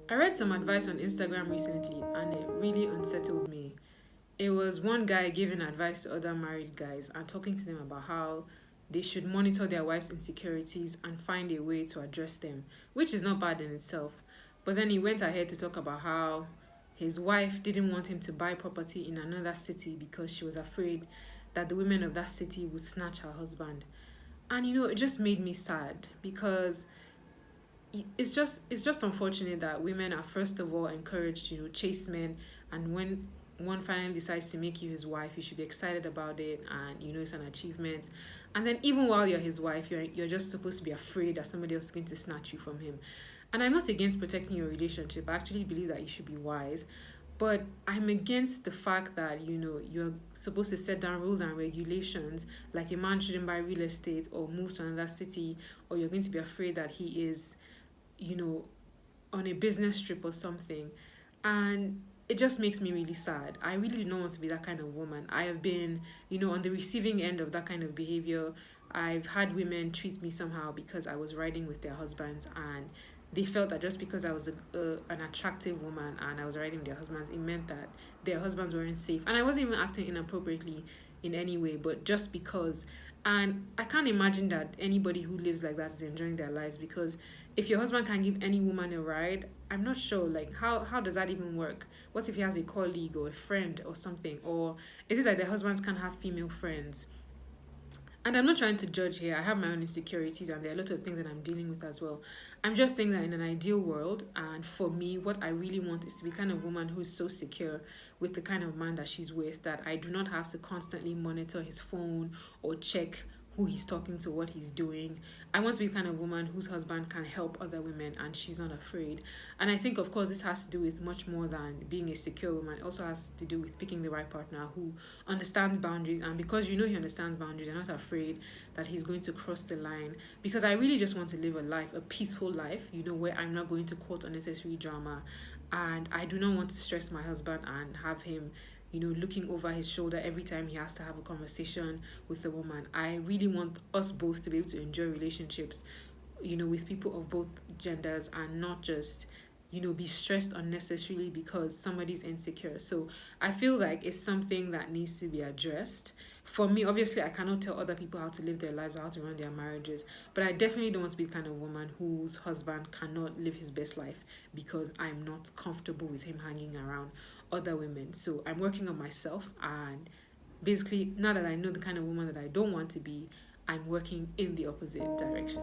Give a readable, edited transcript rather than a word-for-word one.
I read some advice on Instagram recently and it really unsettled me. It was one guy giving advice to other married guys and talking to them about how they should monitor their wife's insecurities and find a way to address them, which is not bad in itself. But then he went ahead to talk about how his wife didn't want him to buy property in another city because she was afraid that the women of that city would snatch her husband. And it just made me sad because it's just unfortunate that women are first of all encouraged to chase men, and when one finally decides to make you his wife, you should be excited about it, and it's an achievement. And then even while you're his wife, you're just supposed to be afraid that somebody else is going to snatch you from him. And I'm not against protecting your relationship. I actually believe that you should be wise. But I'm against the fact that you're supposed to set down rules and regulations, like a man shouldn't buy real estate or move to another city, or you're going to be afraid that he is you know, on a business trip or something. And it just makes me really sad. I really do not want to be that kind of woman. I have been, on the receiving end of that kind of behavior. I've had women treat me somehow because I was riding with their husbands, and they felt that just because I was an attractive woman and I was riding with their husbands, it meant that their husbands weren't safe. And I wasn't even acting inappropriately in any way, but just because. And I can't imagine that anybody who lives like that is enjoying their lives, because if your husband can give any woman a ride, I'm not sure, like, how does that even work? What if he has a colleague or a friend or something? Or is it that their husbands can have female friends? And I'm not trying to judge here. I have my own insecurities and there are a lot of things that I'm dealing with as well. I'm just saying that in an ideal world, and for me, what I really want is to be kind of woman who's so secure with the kind of man that she's with that I do not have to constantly monitor his phone or check who he's talking to, what he's doing. I want to be the kind of woman whose husband can help other women and she's not afraid. And I think, of course, this has to do with much more than being a secure woman. It also has to do with picking the right partner who understands boundaries. And because he understands boundaries, you're not afraid that he's going to cross the line. Because I really just want to live a life, a peaceful life, where I'm not going to court unnecessary drama. And I do not want to stress my husband and have him looking over his shoulder every time he has to have a conversation with a woman. I really want us both to be able to enjoy relationships, with people of both genders, and not just, be stressed unnecessarily because somebody's insecure. So I feel like it's something that needs to be addressed. For me, obviously, I cannot tell other people how to live their lives or how to run their marriages, but I definitely don't want to be the kind of woman whose husband cannot live his best life because I'm not comfortable with him hanging around other women. So I'm working on myself, and basically, now that I know the kind of woman that I don't want to be, I'm working in the opposite direction.